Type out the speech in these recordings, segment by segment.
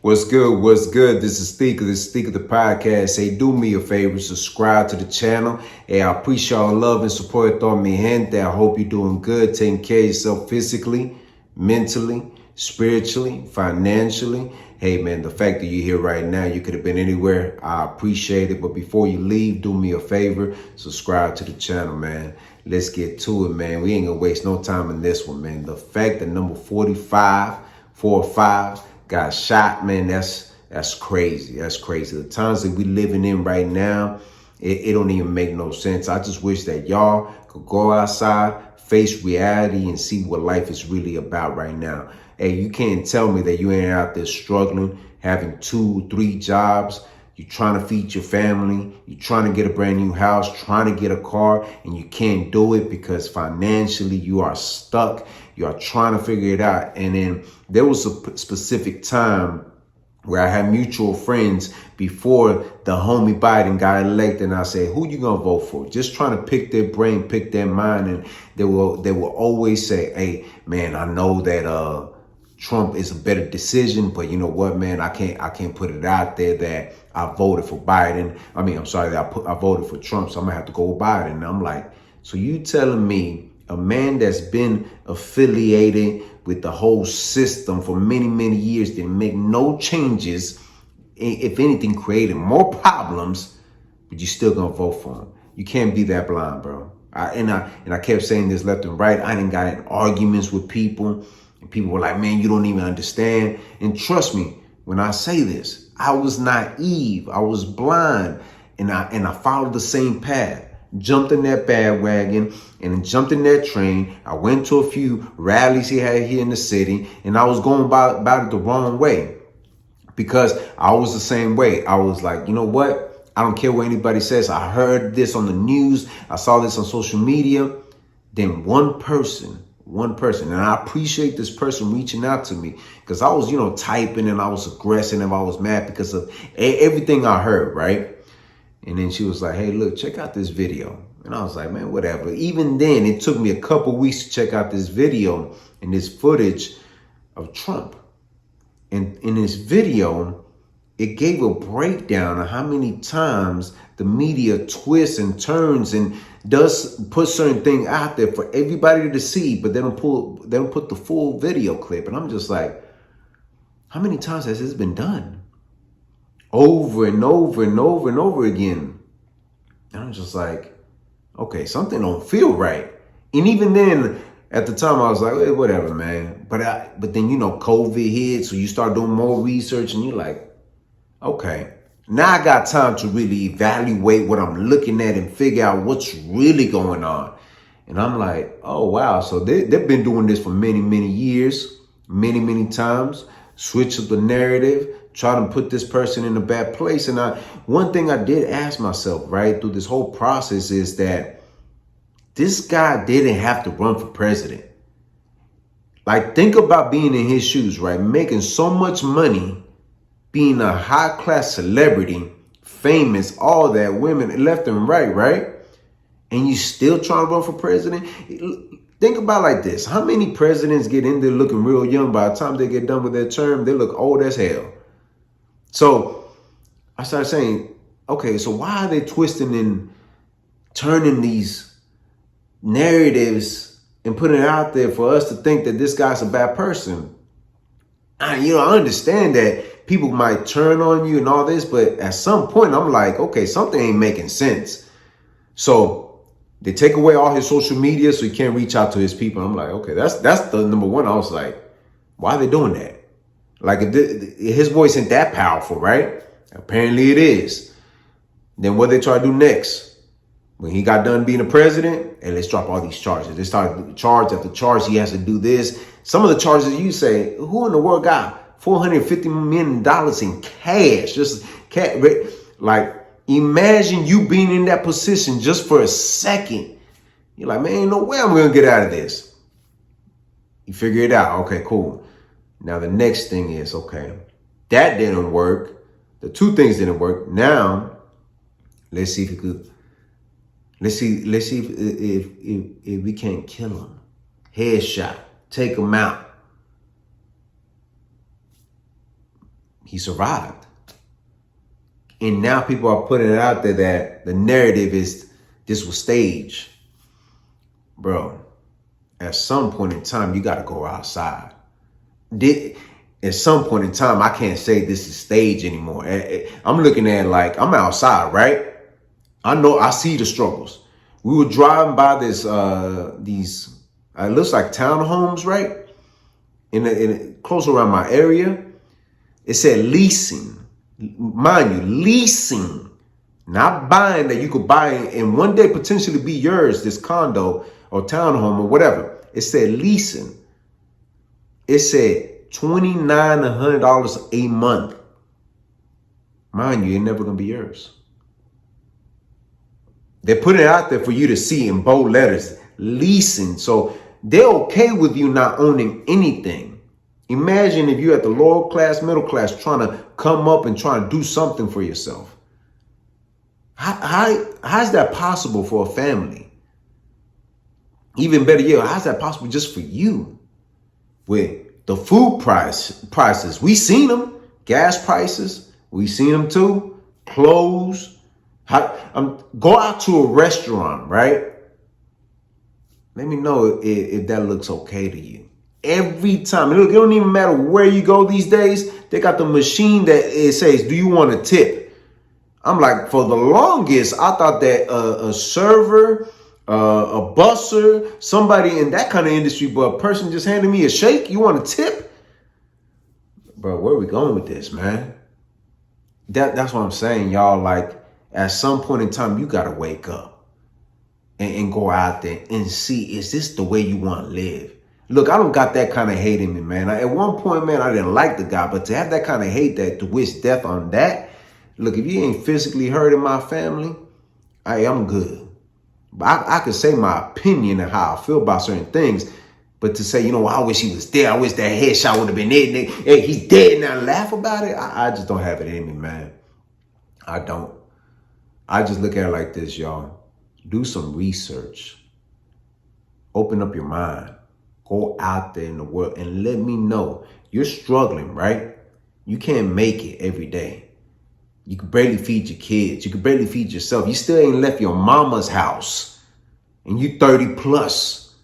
What's good? What's good? This is Speaker. This is Speaker the podcast. Hey, do me a favor, subscribe to the channel. Hey, I appreciate all the love and support on mi gente. I hope you're doing good, taking care of yourself physically, mentally, spiritually, financially. Hey, man, the fact that you're here right now, you could have been anywhere. I appreciate it. But before you leave, do me a favor, subscribe to the channel, man. Let's get to it, man. We ain't gonna waste no time in this one, man. The fact that number 45, 4-5, got shot, man, that's crazy. That's crazy. The times that we living in right now, it don't even make no sense. I just wish that y'all could go outside, face reality, and see what life is really about right now. Hey, you can't tell me that you ain't out there struggling, having 2, 3 jobs. You're trying to feed your family. You're trying to get a brand new house, trying to get a car, and you can't do it because financially you are stuck. You are trying to figure it out. And then there was a specific time where I had mutual friends before the homie Biden got elected, and I said, who you gonna vote for? Just trying to pick their brain, pick their mind. And they will always say, hey, man, I know that Trump is a better decision, but you know what, man, I can't put it out there that I voted for Biden. I voted for Trump, so I'm gonna have to go with Biden. And I'm like, so you telling me a man that's been affiliated with the whole system for many, many years didn't make no changes, if anything, created more problems, but you still gonna vote for him? You can't be that blind, bro. I kept saying this left and right. I didn't got in arguments with people. And people were like, man, you don't even understand. And trust me, when I say this, I was naive. I was blind. And I followed the same path. Jumped in that bandwagon and then jumped in that train. I went to a few rallies he had here in the city, and I was going about it the wrong way because I was the same way. I was like, you know what? I don't care what anybody says. I heard this on the news. I saw this on social media. Then one person, and I appreciate this person reaching out to me because I was, typing and I was aggressive and I was mad because of everything I heard, right? And then she was like, hey, look, check out this video. And I was like, man, whatever. Even then, it took me a couple weeks to check out this video and this footage of Trump. And in this video, it gave a breakdown of how many times the media twists and turns and does put certain things out there for everybody to see, but they don't put the full video clip. And I'm just like, how many times has this been done? Over and over and over and over again. And I'm just like, okay, something don't feel right. And even then, at the time, I was like, hey, whatever, man. But then, COVID hit, so you start doing more research, and you're like, okay, now I got time to really evaluate what I'm looking at and figure out what's really going on. And I'm like, oh, wow. So they've been doing this for many, many years, many, many times. Switch up the narrative, try to put this person in a bad place. And one thing I did ask myself, right, through this whole process is that this guy didn't have to run for president. Like, think about being in his shoes, right? Making so much money, being a high-class celebrity, famous, all that, women left and right? And you still trying to run for president? Think about like this. How many presidents get in there looking real young? By the time they get done with their term, they look old as hell. So I started saying, okay, so why are they twisting and turning these narratives and putting it out there for us to think that this guy's a bad person? I understand that people might turn on you and all this, but at some point I'm like, okay, something ain't making sense. So they take away all his social media so he can't reach out to his people. I'm like, okay, that's the number one. I was like, why are they doing that? Like, if his voice ain't that powerful, right? Apparently it is. Then what they try to do next? When he got done being a president, and let's drop all these charges. They started charge after charge. He has to do this. Some of the charges you say, who in the world got $450 million in cash? Just cash, like, imagine you being in that position just for a second. You're like, man, ain't no way I'm going to get out of this. You figure it out. Okay, cool. Now, the next thing is, okay, that didn't work. The two things didn't work. Now, let's see if we can't kill him. Headshot. Take him out. He survived. And now people are putting it out there that the narrative is this was staged. Bro, at some point in time, you got to go outside. At some point in time, I can't say this is staged anymore. I'm looking at like, I'm outside, right? I know, I see the struggles. We were driving by these, it looks like townhomes, right? Close around my area. It said leasing. Mind you, leasing. Not buying, that you could buy and one day potentially be yours, this condo or townhome or whatever. It said leasing. It said $2,900 a month. Mind you, it's never going to be yours. They're putting it out there for you to see in bold letters, leasing. So they're okay with you not owning anything. Imagine if you're at the lower class, middle class, trying to come up and trying to do something for yourself. How's that possible for a family? Even better yet, how's that possible just for you? With the food prices, we seen them. Gas prices, we seen them too. Clothes. Go out to a restaurant, right? Let me know if that looks okay to you. Every time, look, it don't even matter where you go these days. They got the machine that it says, "Do you want a tip?" I'm like, for the longest, I thought that a server, a busser, somebody in that kind of industry, but a person just handed me a shake, you want a tip? Bro, where are we going with this, man? That's what I'm saying, y'all. Like, at some point in time, you got to wake up and go out there and see, is this the way you want to live? Look, I don't got that kind of hate in me, man. At one point, man, I didn't like the guy, but to have that kind of hate, that to wish death on that, look, if you ain't physically hurting my family, I'm good. But I could say my opinion and how I feel about certain things, but to say, I wish he was there. I wish that headshot would have been it. Hey, he's dead now. Laugh about it. I just don't have it in me, man. I don't. I just look at it like this, y'all. Do some research. Open up your mind. Go out there in the world and let me know. You're struggling, right? You can't make it every day. You can barely feed your kids. You can barely feed yourself. You still ain't left your mama's house. And you 30 plus.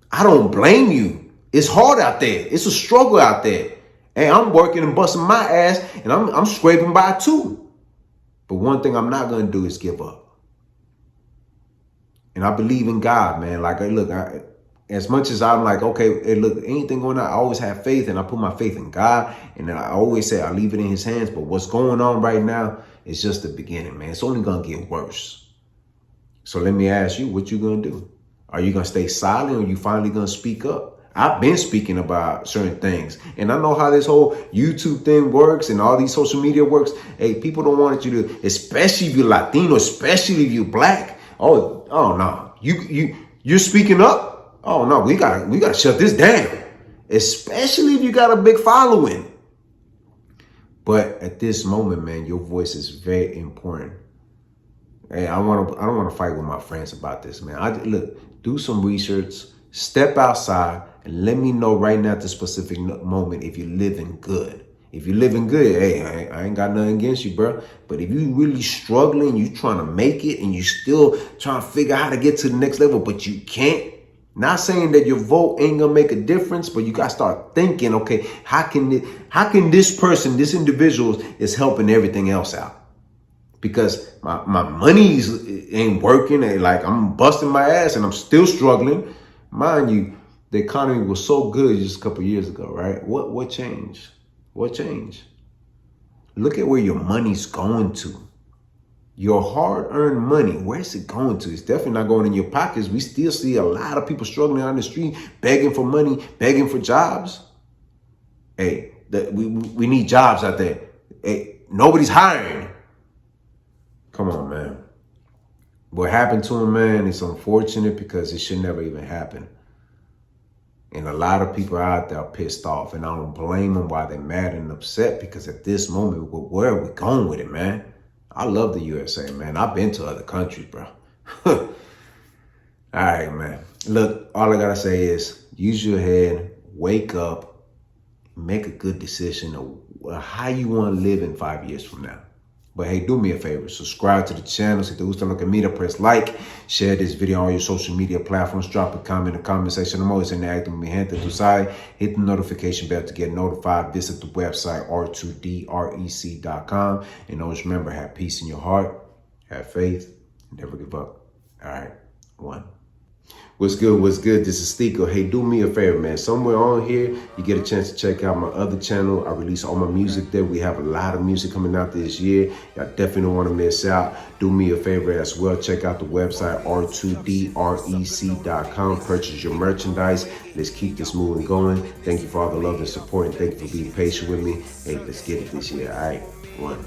I don't blame you. It's hard out there. It's a struggle out there. And I'm working and busting my ass and I'm scraping by too. But one thing I'm not going to do is give up. And I believe in God, man. Like, look, as much as I'm like, okay, hey, look, anything going on, I always have faith and I put my faith in God. And then I always say I leave it in his hands. But what's going on right now is just the beginning, man. It's only going to get worse. So let me ask you, what you going to do? Are you going to stay silent or are you finally going to speak up? I've been speaking about certain things. And I know how this whole YouTube thing works and all these social media works. Hey, people don't want you to, especially if you're Latino, especially if you're black. Oh no. You're speaking up? Oh no, we gotta shut this down. Especially if you got a big following. But at this moment, man, your voice is very important. Hey, I don't want to fight with my friends about this, man. Look, do some research, step outside, and let me know right now at the specific moment if you're living good. If you're living good, hey, I ain't got nothing against you, bro. But if you really struggling, you trying to make it, and you still trying to figure out how to get to the next level, but you can't. Not saying that your vote ain't gonna make a difference, but you gotta start thinking, okay, how can this person, this individual is helping everything else out? Because my money's ain't working. And like, I'm busting my ass and I'm still struggling. Mind you, the economy was so good just a couple of years ago, right? What changed? What changed? Look at where your money's going to. Your hard-earned money, where's it going to? It's definitely not going in your pockets. We still see a lot of people struggling on the street, begging for money, begging for jobs. Hey, we need jobs out there. Hey, nobody's hiring. Come on, man. What happened to him, man, it's unfortunate because it should never even happen. And a lot of people out there are pissed off, and I don't blame them why they're mad and upset, because at this moment, where are we going with it, man? I love the USA, man. I've been to other countries, bro. All right, man. Look, all I got to say is use your head, wake up, make a good decision of how you want to live in 5 years from now. But hey, do me a favor, subscribe to the channel. Si te gusta lo que mira, press like, share this video on all your social media platforms, drop a comment in the comment section. I'm always interacting with mi gente, tu sabes. Hit the notification bell to get notified. Visit the website, r2drec.com. And always remember, have peace in your heart, have faith, and never give up. All right, one. What's good? What's good? This is Steeko. Hey, do me a favor, man. Somewhere on here, you get a chance to check out my other channel. I release all my music there. We have a lot of music coming out this year. Y'all definitely don't want to miss out. Do me a favor as well. Check out the website, r2drec.com. Purchase your merchandise. Let's keep this moving going. Thank you for all the love and support, and thank you for being patient with me. Hey, let's get it this year. All right, one.